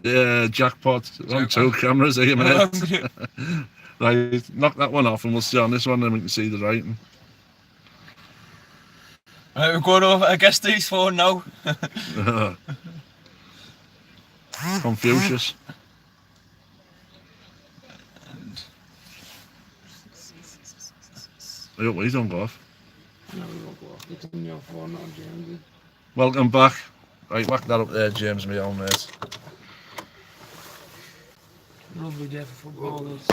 Yeah, jackpot. On 2 cameras here, mate. Right, knock that one off and we'll see on this one, then we can see the writing. Right, we're going over to Guesty's phone now. Confucius. I hope we don't go off. No, we won't go off. It's on your phone, not James. Welcome back. Right, whack that up there, James, my own mate. Lovely day for football, this.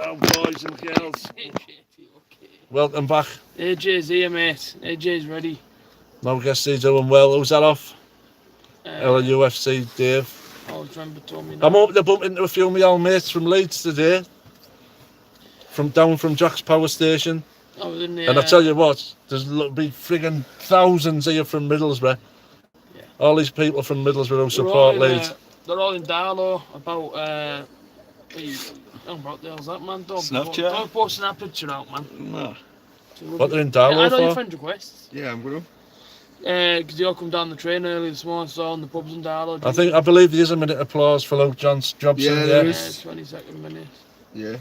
Oh, boys and girls. Welcome back. AJ's here, mate. AJ's ready. No Guesty's doing well. Who's that off? LUFC, Dave. Oh, Tremper told me. I'm hoping to bump into a few of my old mates from Leeds today. Down from Jack's power station. Oh, and I tell you what, there's be friggin' thousands here from Middlesbrough. Yeah. All these people from Middlesbrough who support Leeds. They're all in dialogue about about the hell's that, man? Snapchat? Don't post Snap picture out, man. No. What they're in dialogue I know your for? friend requests. Yeah, I'm going to. Because they all come down the train early this morning, so on the pubs and dialogue. I believe there is a minute applause for Luke Jobson. Yeah, there is. 22nd minute. Yeah.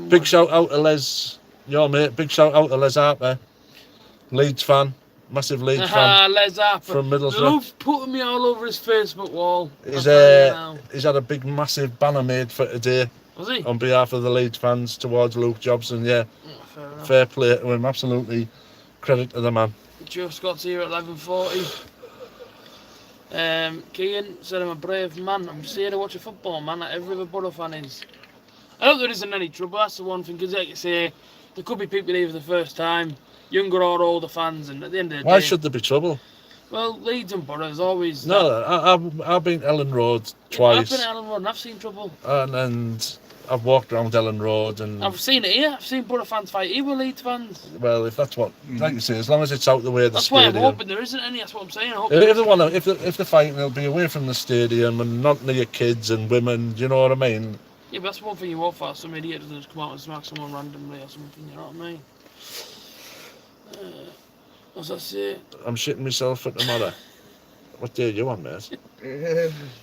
Big shout out to Les, your mate. Big shout out to Les Harper, Leeds fan, massive Leeds fan. Les Harper from Middlesbrough. They love putting me all over his Facebook wall. He's had a big, massive banner made for today. Was he? On behalf of the Leeds fans towards Luke Jobson. Yeah, fair play to him. Absolutely, credit to the man. Just got here at 11:40. Kean said I'm a brave man. I'm just here to watch a football, man, like every other Boro fan is. I hope there isn't any trouble, that's the one thing, because like you say, there could be people here for the first time, younger or older fans, and at the end of the day... Why should there be trouble? Well, Leeds and Boro is always... No, I've been Ellen Road twice. I've been at Ellen Road and I've seen trouble. And I've walked around Ellen Road and... I've seen it here, I've seen Boro fans fight here with Leeds fans. Well, if that's what... Like you say, as long as it's out the way of the that's stadium... That's why I'm hoping there isn't any, that's what I'm saying. I hope if they're fighting, they'll be away from the stadium and not near kids and women, do you know what I mean? Yeah, but that's one thing you hope for, some idiot doesn't just come out and smack someone randomly or something, you know what I mean? What's that say? I'm shitting myself for tomorrow. What day are you on, mate?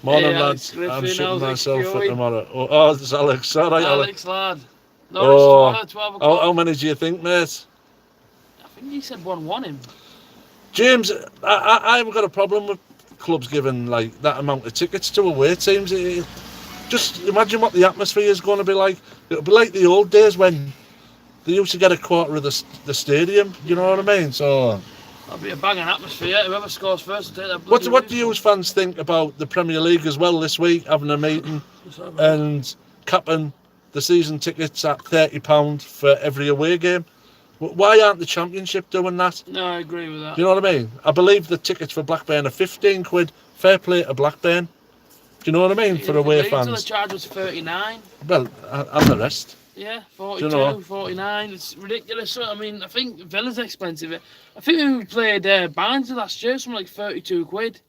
Morning, hey, lads. Griffin, I'm shitting myself for going? tomorrow. Oh, it's Alex. All right, Alex, lad. No, oh, 12 o'clock. How many do you think, mate? I think he said 1-1 him. James, I haven't got a problem with clubs giving like that amount of tickets to away teams. Just imagine what the atmosphere is going to be like. It'll be like the old days when they used to get a quarter of the stadium. You know what I mean? So that'll be a banging atmosphere. Whoever scores first will take that. What do you fans think about the Premier League as well this week, having a meeting and capping the season tickets at £30 for every away game? Why aren't the Championship doing that? No, I agree with that. Do you know what I mean? I believe the tickets for Blackburn are £15. Fair play to Blackburn. Do you know what I mean? For away fans. The charge was 39. Well, and the rest. Yeah, 42, 49. It's ridiculous. I mean, I think Villa's expensive. I think when we played Barnsley last year, something like 32 quid.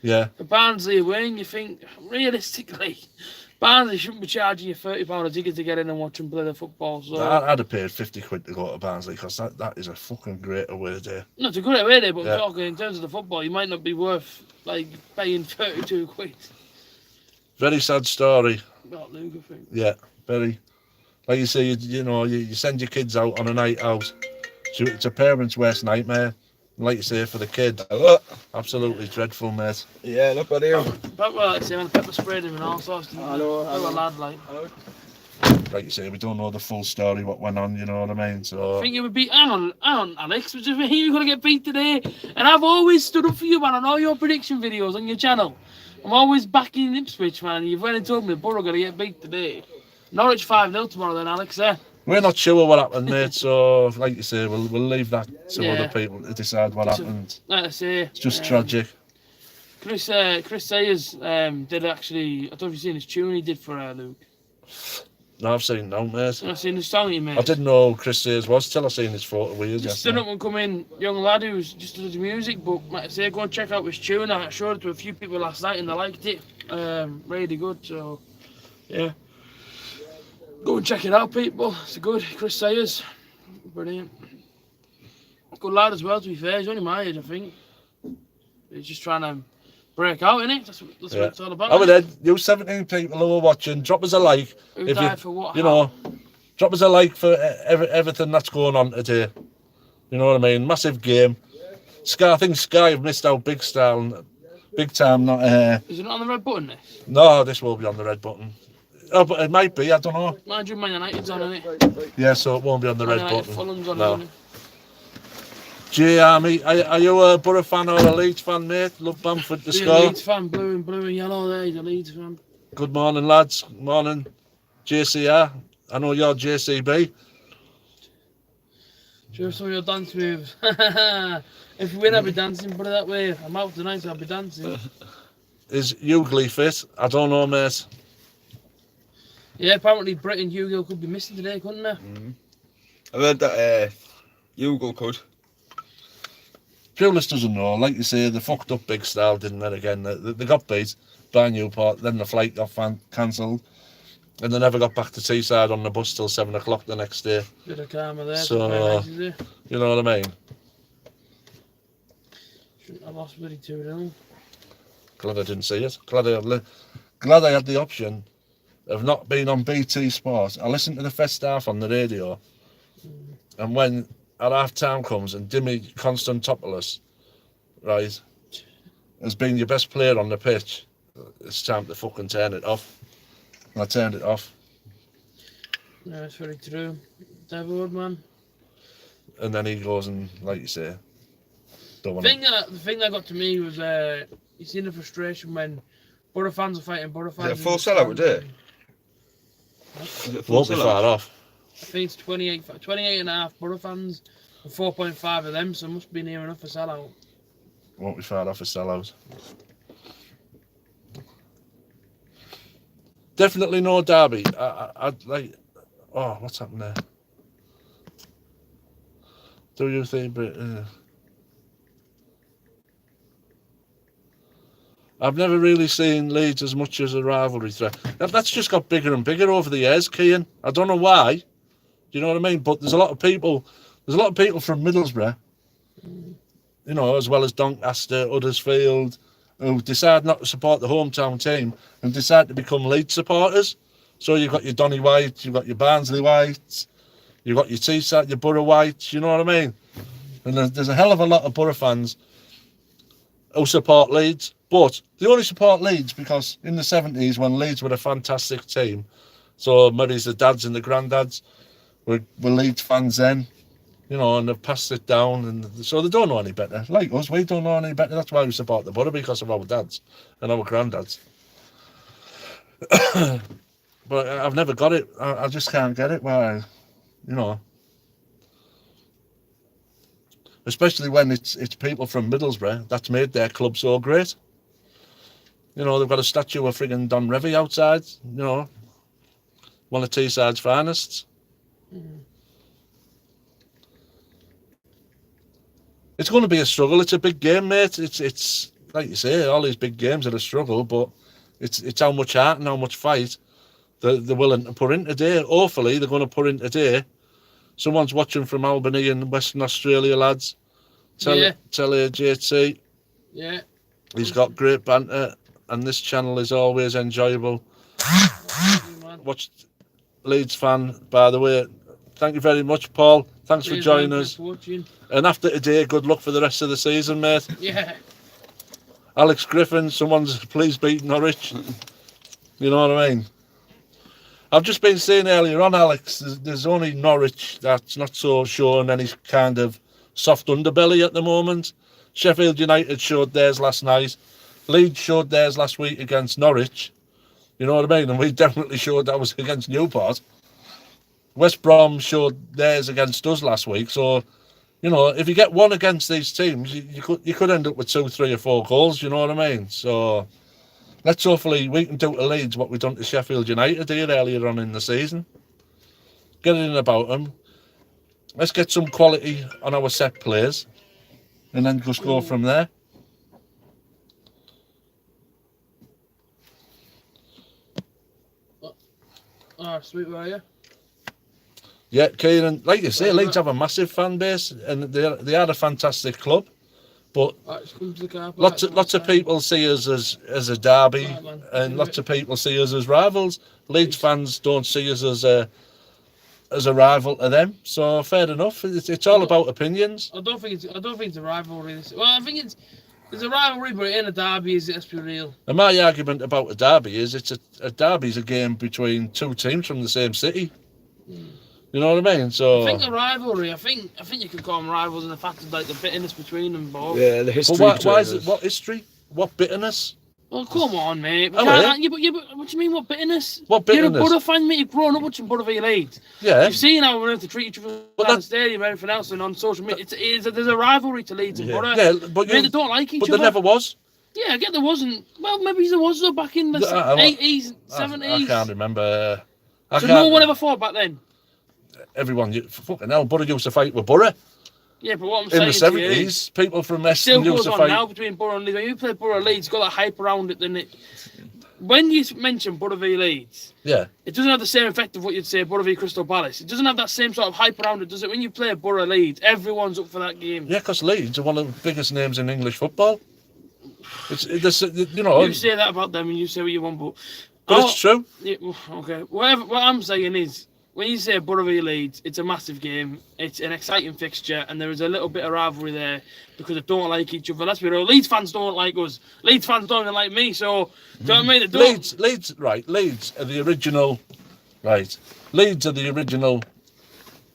Yeah. For Barnsley away, and you think, realistically, Barnsley shouldn't be charging you £30 a ticket to get in and watch them play the football. So I'd have paid 50 quid to go to Barnsley because that is a fucking great away day. No, it's a good away day, but we're talking in terms of the football, you might not be worth like paying 32 quid. Very sad story. About Luke, I think. Yeah, very. Like you say, you send your kids out on a night out. So it's a parent's worst nightmare. Like you say, for the kid. Absolutely dreadful, mate. Yeah, look at him. But like I say, when pepper sprayed him and all sorts. I know. A lad, like. Like you say, we don't know the full story, what went on, you know what I mean? So I think it would be, hang on, Alex, was it you're going to get beat today? And I've always stood up for you, man, on all your prediction videos on your channel. I'm always backing Ipswich, man. You've already told me Boro going to get beat today. Norwich 5-0 tomorrow then, Alex, We're not sure what happened, mate, so like you say, we'll leave that to other people to decide what happened. Like I say, it's just tragic. Chris Sayers did actually, I don't know if you've seen his tune he did for Luke. No, I've seen no, mate. I've seen his song he made. I didn't know who Chris Sayers was till I seen his photo with you. Just stood up and come in, young lad who's just does music, but like I say, go and check out his tune. I showed it to a few people last night and they liked it. Really good, so yeah. Go and check it out, people. It's good. Chris Sayers. Brilliant. Good lad as well, to be fair. He's only my age, I think. He's just trying to break out, innit? That's what it's all about. Over there, you 17 people who are watching, drop us a like. Who if died for what? You know, drop us a like for everything that's going on today. You know what I mean? Massive game. Sky, I think Sky have missed out big style, big time. Not Is it not on the red button? This? No, this will be on the red button. Oh, but it might be. I don't know. Mind you, Man United's on, innit? Yeah, so it won't be on the Man red United, button. Fulham's on, No. innit? J Army, are you a Boro fan or a Leeds fan, mate? Love Bamford to He's a score. Leeds fan, blue and yellow there. He's a Leeds fan. Good morning, lads. Morning, JCR. I know you're JCB. Show some of your dance moves. If you win, I'll be dancing. Put it that way. I'm out tonight, so I'll be dancing. Is Hughley fit? I don't know, mate. Yeah, apparently Brett and Hugo could be missing today, couldn't they? I've heard that Hugo could. Pulis doesn't know. Like you say, they fucked up big style, didn't they, again? They got beat by Newport, then the flight got cancelled, and they never got back to Teesside on the bus till 7 o'clock the next day. Bit of karma there. So, very nice, is it? You know what I mean? Shouldn't have lost bloody 2-0. Glad I didn't see it. Glad I had the option of not being on BT Sport. I listened to the first half on the radio, and when at half time comes and Dimmy Constantopoulos, right, has been your best player on the pitch, it's time to fucking turn it off. And I turned it off. No, it's very true. Devil, man. And then he goes and, like you say, don't want The thing that got to me was you seen the frustration when Boro fans are fighting Boro fans. Is it a full sellout, would it? won't be far off. I think it's 28 and a half Boro fans and 4.5 of them, so it must be near enough for sellout. Won't be far off a sellout. Definitely no derby. I'd like. Oh, what's happened there? Do you think? I've never really seen Leeds as much as a rivalry threat. That's just got bigger and bigger over the years, Cian. I don't know why. Do you know what I mean? But there's a lot of people. There's a lot of people from Middlesbrough, you know, as well as Doncaster, Huddersfield, who decide not to support the hometown team and decide to become Leeds supporters. So you've got your Donny White, you've got your Barnsley Whites, you've got your Teesside, your Borough Whites, you know what I mean? And there's a hell of a lot of Borough fans who support Leeds, but they only support Leeds because in the 70s when Leeds were a fantastic team, so maybe the dads and the granddads were Leeds fans then, you know, and they've passed it down, and so they don't know any better. Like us, we don't know any better. That's why we support the Borough, because of our dads and our granddads. But I've never got it. I just can't get it. Why, you know, especially when it's people from Middlesbrough that's made their club so great. You know, they've got a statue of friggin' Don Revy outside. You know, one of Teesside's finest. It's going to be a struggle. It's a big game, mate. It's like you say, all these big games are a struggle, but it's how much heart and how much fight they're willing to put in today. Hopefully, they're going to put in today. Someone's watching from Albany in Western Australia, lads. Tell JT. Yeah. He's got great banter, and this channel is always enjoyable. Watch Leeds fan, by the way. Thank you very much, Paul. Thanks for joining us. And after today, good luck for the rest of the season, mate. Yeah. Alex Griffin, someone's please beat Norwich. You know what I mean? I've just been saying earlier on, Alex, there's only Norwich that's not so showing any kind of soft underbelly at the moment. Sheffield United showed theirs last night. Leeds showed theirs last week against Norwich. You know what I mean? And we definitely showed that was against Newport. West Brom showed theirs against us last week. So, you know, if you get one against these teams, you could end up with 2, 3 or 4 goals. You know what I mean? So let's hopefully we can do to Leeds what we done to Sheffield United here earlier on in the season. Get in about them. Let's get some quality on our set plays, and then just go from there. Oh, sweet, were you? Yeah, Kieran, like you say, Leeds have a massive fan base, and they are a fantastic club. But Alright, just come to the car park, lots of people see us as a derby, Right, man. and lots of people see us as rivals. Leeds fans don't see us as a rival to them. So fair enough. It's all about opinions. I don't think it's a rivalry. Well, I think it's a rivalry, but it ain't a derby, is it? Let's be real. And my argument about a derby is a derby's a game between two teams from the same city. You know what I mean? So I think a rivalry. I think you could call them rivals in the fact of like the bitterness between them both. Yeah, the history. but why is it? What history? What bitterness? Well, come on, mate. Oh, But what do you mean? What bitterness? What You're a bitterness? Boro fan, mate. You've grown up watching Boro v Leeds. Yeah. You've seen how we're going to treat each other But at the stadium and everything else and on social media. There's a rivalry to Leeds and Boro. Yeah, but Mate, they don't like each but other. there never was. Yeah, I get there wasn't. Well, maybe there was though back in the 80s, 70s. I can't remember. So no one ever fought back then? Everyone, fucking hell, Boro used to fight with Boro. Yeah, but what I'm In saying the to you, 70s, people from it still Eston used goes to on fight. now between Boro and Leeds. When you play Boro Leeds, it's got that hype around it, then it. When you mention Boro v Leeds, Yeah. it doesn't have the same effect of what you'd say Boro v Crystal Palace. It doesn't have that same sort of hype around it, does it? When you play Boro Leeds, everyone's up for that game. Yeah, because Leeds are one of the biggest names in English football. You know. You say that about them and you say what you want, But it's true. Yeah, okay. What I'm saying is, when you say Boro v Leeds, it's a massive game. It's an exciting fixture, and there is a little bit of rivalry there because they don't like each other. Let's be real. Leeds fans don't like us. Leeds fans don't even like me. So, do you know what I mean? They don't. Leeds are the original. Right. Leeds are the original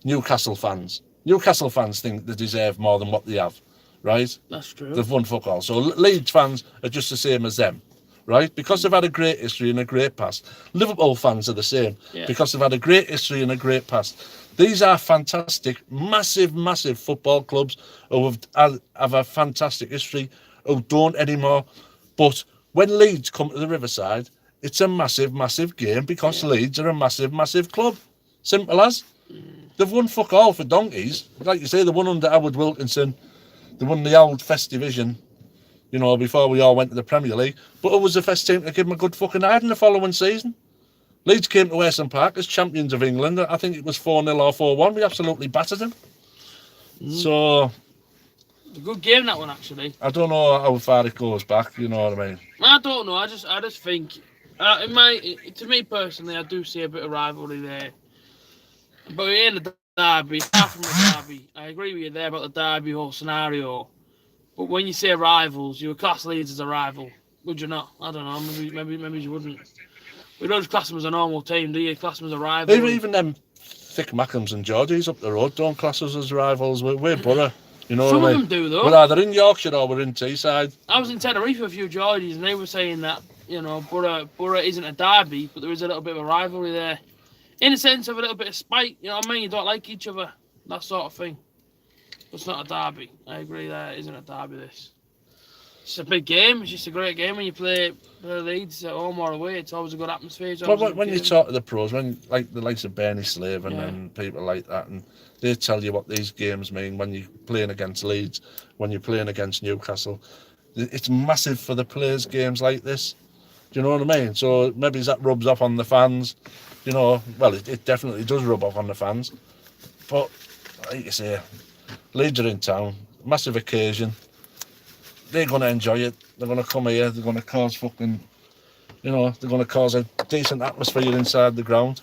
Newcastle fans. Newcastle fans think they deserve more than what they have. Right. That's true. They've won fuck all. So Leeds fans are just the same as them. Right, because they've had a great history and a great past. Liverpool fans are the same, because they've had a great history and a great past. These are fantastic, massive, massive football clubs who have a fantastic history, who don't anymore. But when Leeds come to the Riverside, it's a massive, massive game because Leeds are a massive, massive club. Simple as. They've won fuck all for donkeys. Like you say, they won under Howard Wilkinson. They won the old First Division, you know, before we all went to the Premier League. But it was the first team to give them a good fucking hide in the following season. Leeds came to Western Park as champions of England. I think it was 4-0 or 4-1. We absolutely battered them. So... It's a good game, that one, actually. I don't know how far it goes back, you know what I mean? I don't know. I just think... to me, personally, I do see a bit of rivalry there. But it ain't a derby. Far from a derby. I agree with you there about the derby whole scenario. But when you say rivals, you would class Leeds as a rival, would you not? I don't know. Maybe you wouldn't. We don't just class them as a normal team, do you? Class them as a rival. Even them thick Mackhams and Georgies up the road don't class us as rivals. We're Boro, you know Some what I of mean? them do, though. We're either in Yorkshire or we're in Teesside. I was in Tenerife with a few Georgies, and they were saying that, you know, Boro isn't a derby, but there is a little bit of a rivalry there. In a sense of a little bit of spite, you know what I mean? You don't like each other, that sort of thing. It's not a derby. I agree that it isn't a derby, this. It's a big game. It's just a great game when you play Leeds at home or away. It's always a good atmosphere. But when you talk to the pros, when like the likes of Bernie Slaven and people like that, and they tell you what these games mean when you're playing against Leeds, when you're playing against Newcastle, it's massive for the players. Games like this, do you know what I mean? So maybe that rubs off on the fans. You know, well, it definitely does rub off on the fans. But like you say, Leeds are in town, massive occasion. They're going to enjoy it. They're going to come here. They're going to cause fucking, you know, they're going to cause a decent atmosphere inside the ground.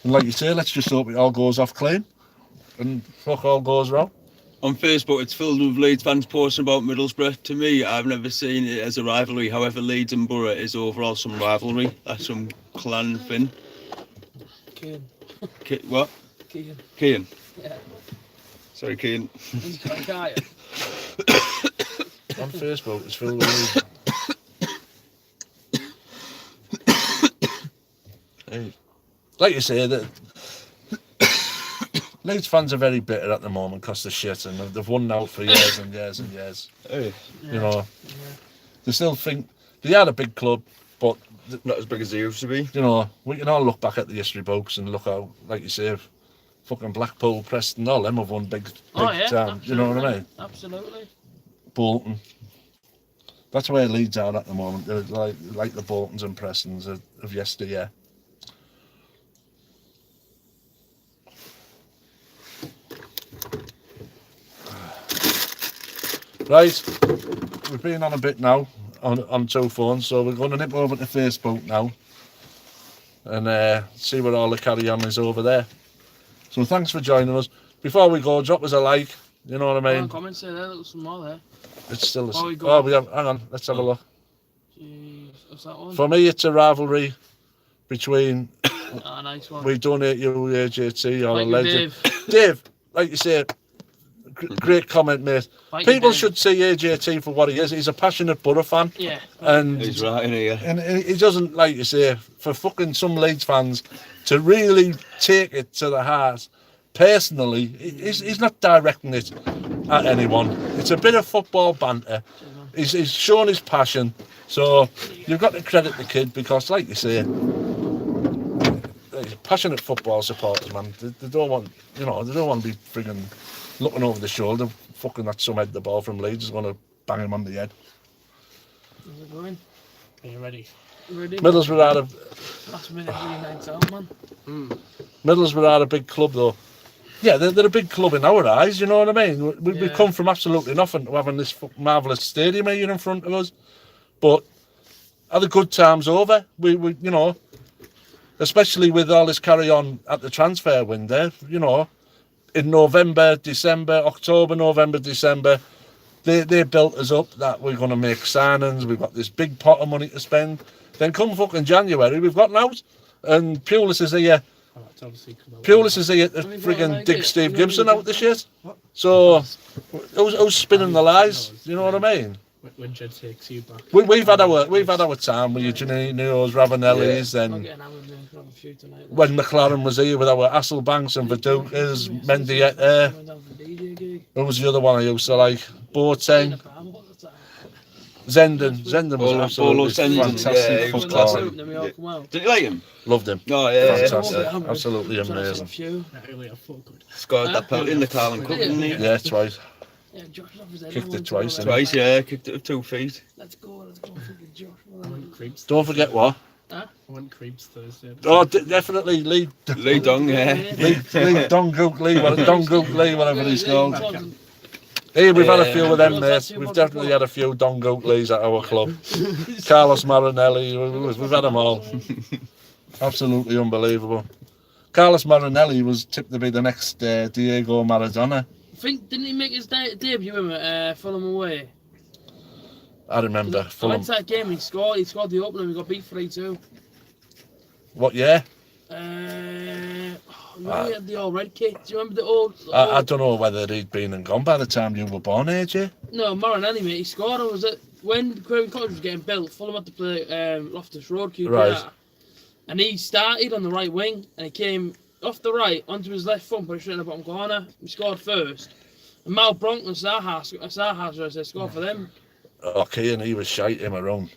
And like you say, let's just hope it all goes off clean and fuck all goes wrong. On Facebook, it's filled with Leeds fans posting about Middlesbrough. To me, I've never seen it as a rivalry. However, Leeds and Boro is overall some rivalry. That's some clan thing. Keane. What? Keane. Keane. Yeah. Sorry, Keane. On Facebook, it's filled with hey. Like you say, that Leeds fans are very bitter at the moment because they're shit and they've won now for years and years and years. Hey. You know, they still think they are a big club, but Not as big as they used to be. you know, we can all look back at the history books and look how, like you say, fucking Blackpool, Preston, all them have won big time. You know what I mean? Absolutely. Bolton. That's where Leeds are at the moment. They're like the Boltons and Prestons of yesteryear. Right, we've been on a bit now on 2 phones, so we're going to nip over to Facebook now and see what all the carry on is over there. So thanks for joining us. Before we go, drop us a like. You know what I mean? Comments there. There's some more there. It's still the same. We Oh, we have. Hang on, let's have a look. Jeez, what's that one? For me, it's a rivalry between. Nice one. We donate you AJT or a Thank you, legend. Dave. Dave, like you say, great comment, mate. Thank you, People Dave. should see AJT for what he is. He's a passionate Boro fan. Yeah. And He's right in here. And he doesn't, like you say, for fucking some Leeds fans to really take it to the heart. Personally, he's not directing it at anyone. It's a bit of football banter. He's shown his passion. So you've got to credit the kid because, like you say, passionate football supporters, man. They don't want, they don't want to be frigging looking over the shoulder, fucking that some head the ball from Leeds is going to bang him on the head. How's it going? Are you ready? Ready? Middlesbrough are Last minute, really nice out, man. Middlesbrough are a big club, though. Yeah, they're a big club in our eyes, you know what I mean? We've come from absolutely nothing to having this marvellous stadium here in front of us. But are the good times over? We especially with all this carry on at the transfer window, in November, December, October, November, December, they built us up that we're going to make signings, we've got this big pot of money to spend. Then come fucking January, we've got out, and Pulis is here. Oh, it's obviously come out. Pulis is here to Have you got friggin' like dig it? Steve You Gibson know, out the shit. So, who's spinning the lies? You know what I mean? When Jed takes you back. We've had our time with Eugenio's, Ravanelli's, I'm and getting hammered doing a few tonight. when McLaren was here with our Hasselbanks and Vidukas, Mendieta. Went down for the DJ gig. Who was the other one I used to like? Boateng, Zenden. Zenden was Bolo absolutely Zenden, fantastic yeah, he was footballer. Then we all come out. Did you like him? Loved him. Oh, yeah. Fantastic. Absolutely So that's a amazing. few. Earlier, I thought good. Scored that penalty in the Carling Cup, didn't he? Yeah, twice. Yeah, Josh off his head. Kicked it Everyone twice, to go didn't Twice, yeah. Kicked it with 2 feet. Let's go, freaking Josh. I went creeps. Don't forget what? I went creeps Thursday. Oh, definitely Lee Lee Dong, yeah. Dongook Lee, whatever he's called. Hey, we've had a few of them, mate. We've definitely had a few Dongook Lees at our club. Carlos Marinelli, we've had them all. Absolutely unbelievable. Carlos Marinelli was tipped to be the next Diego Maradona. I think, didn't he make his debut at Fulham away? I remember. I Fulham. went to that game, he scored the opener, we got beat 3-2. What year? He had the old red kit. Do you remember the old? I don't know whether he'd been and gone by the time you were born, AJ. No, Marinelli, mate. He scored. Was it when Craven Cottage was getting built? Fulham had to play Loftus Road, QPR. Right. And he started on the right wing, and he came off the right onto his left foot, put it straight in the bottom corner. He scored first. And Mal Bronk and Saha scored for them. Okay, and he was shite him around.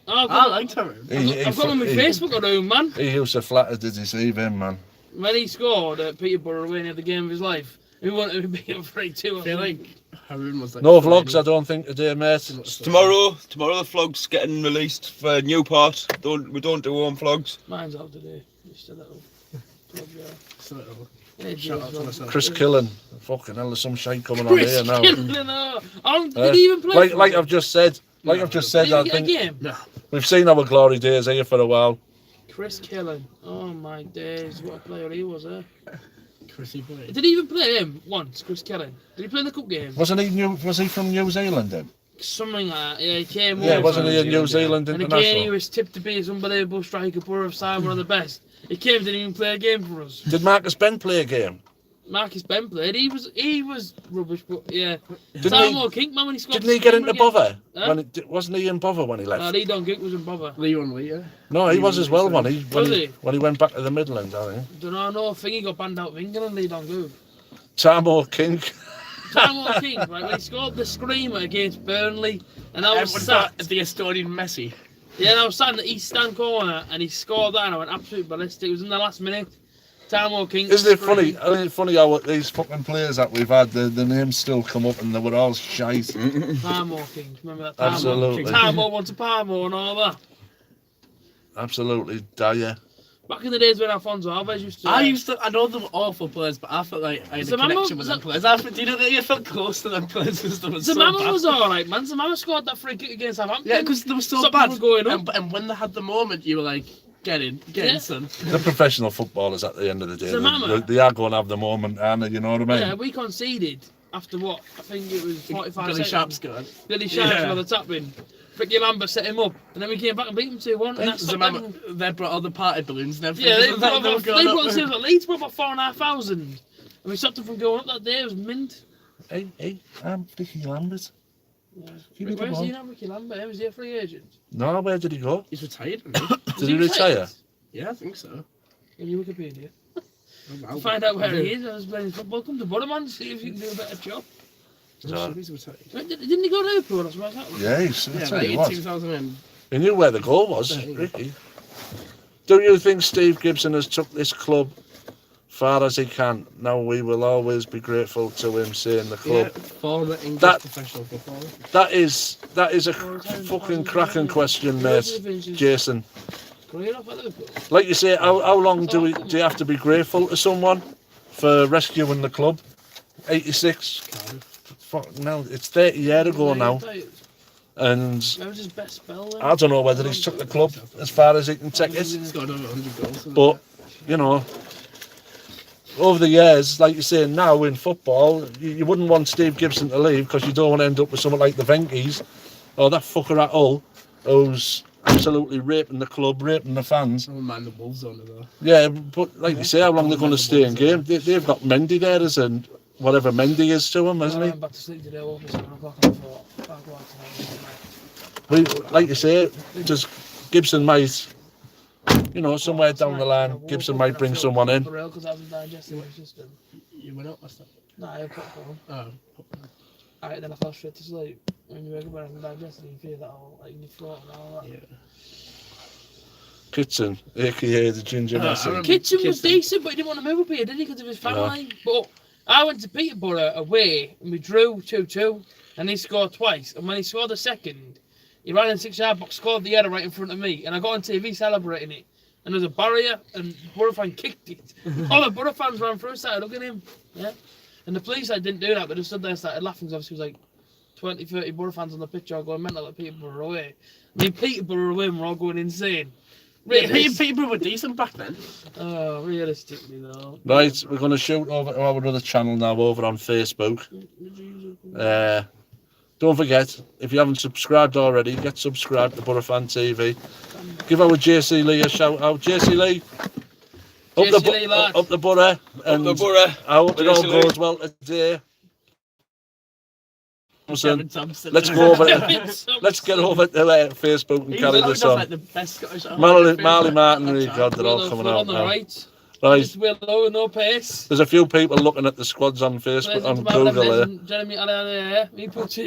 Oh, I liked him. I've got him on my Facebook room, man. He used to flatter to deceive him, man. When he scored at Peterborough away near the game of his life, he wanted to beat him 3-2. I feel like Haroon was like... No vlogs, I don't think, today, mate. Tomorrow the vlog's getting released for Newport. We don't do home vlogs. Mine's out today. Just a little. It's a little... Yeah, Shout out to well. myself. Chris Killen. Fucking hell, there's some shite coming on here now. Did he even play? Like I've just said. Like I've just said, Did I he get a think game? No. we've seen our glory days here for a while. Chris Killen. Oh my days, what a player he was, eh? Chrissy boy. Did he even play him once, Chris Killen? Did he play in the cup game? Was he from New Zealand then? Something like that. Yeah, he came Yeah, over. wasn't he a New Zealand And again, he international? was tipped to be his unbelievable striker, Boro Fan, one of the best. He came, didn't even play a game for us. Did Marcus Ben play a game? Marcus Ben played. He was rubbish, but yeah. Didn't Samuel King, man, when he scored. Didn't he get into bother? Huh? Wasn't he in bother when he left? No, Lee Dongik was in bother. Leon Leah. No, he was as well when he Was he? went back to the Midlands, I think. Don't know, I think he got banned out of England, Lee Dongik. Tamo King. Samuel King, right, when he scored the screamer against Burnley, and I was Was sat, that the Estonian Messi? yeah, and I was sat in the east stand corner, and he scored that, and I went absolute ballistic. It was in the last minute. Samuel King. Isn't it funny? I mean, funny how these fucking players that we've had, the names still come up and they were all shite. Palmo King, remember that? Palmo? Absolutely. Palmo wants a Palmo and all that. Absolutely dire. Back in the days when Alfonso Alves used to. I know they were awful players, but I felt like I had a connection with them players. Do you know that you felt close to them players because they were so bad? Zamama was alright, man. Zamama scored that free kick against Southampton. Yeah, because they were so Stopped bad. people going up. And when they had the moment, you were like, get in, son. The professional footballers at the end of the day, Zamama. they are going to have the moment, aren't they? You know what I mean? Yeah, we conceded after what? I think it was 45 Billy seconds. Sharp scored. Billy Sharp Yeah. got the tap in. Ricky Lambert set him up, and then we came back and beat him 2-1. And that's They brought all the party balloons and everything. yeah, they were brought going up. the sales at Leeds brought about 4,500. And we stopped them from going up that day. It was mint. Hey, I'm Ricky Lambert. Yeah. Keep it Where's on. he now, Ricky Lambert? Was he a free agent? No, where did he go? He's retired. Did he retire? Yeah, I think so. In your Wikipedia. I'll Find out where he is. I was playing football. Come to Butterman, see if you can do a better job. So, He's retired. Didn't he go to Liverpool or something like that? yeah, that's Yeah, what like he in was. 2000. He knew where the goal was, Ricky. Do you think Steve Gibson has took this club far as he can? Now we will always be grateful to him, saying the Yeah, club. former English That- professional footballer. That is a fucking cracking question, mate, Jason. Career off at Liverpool. Like you say, how long do you have to be grateful to someone for rescuing the club? 86. Fuck, no, it's 30 years ago now, and That was his best spell. Then. I don't know whether he's took the club as far as he can take it. He's got over 100 goals. But you know, over the years, like you say, now in football, you wouldn't want Steve Gibson to leave because you don't want to end up with someone like the Venkies or that fucker at Hull who's absolutely raping the club, raping the fans. I don't mind the Wolves on it though. Yeah, but like you say, how long they're going to stay in game? They've got Mendy there as in whatever Mendy is to him, hasn't he? I'm back to sleep today. Woke up at 7 o'clock and I thought, I'll go out tonight. We, like you say, just Gibson might, you know, somewhere down the line, Gibson might bring someone in. Because I haven't digested my system. You went up last night. No, I had popcorn. Oh. Alright, then I fell straight to sleep. When you wake up and haven't digested, you feel that all, like in your throat and all that. Yeah. Kitson, aka the Ginger I Messi. remember Kitchen was Kitson. decent, but he didn't want to move up here, did he? Because of his family. But I went to Peterborough away and we drew 2-2 and he scored twice. And when he scored the second, he ran in 6-yard box, scored the header right in front of me. And I got on TV celebrating it. And there was a barrier and Boro fan kicked it. All the Boro fans ran through, started looking at him. Yeah. And the police side didn't do that, but they stood there and started laughing because obviously it was like 20, 30 Boro fans on the pitch all going mental at Peterborough away. I mean, Peterborough away and we're all going insane. Yeah, people were decent back then. Oh, realistically though. Right, we're going to shoot over to our other channel now, over on Facebook. Don't forget, if you haven't subscribed already, get subscribed to Boro Fan TV. Give our JC Lee a shout out. JC Lee, JC Lee, lad. up the Boro. And the Boro. I hope it all JC Lee. goes well today. Kevin Thompson. Let's go over let's get over to Facebook and carry this on. Like the best Scottish Marley Martin, really, God, they're all coming out on the now. right. Right, Just Willow, no pace. there's a few people looking at the squads on Facebook, on Google there. Jeremy Allen, me put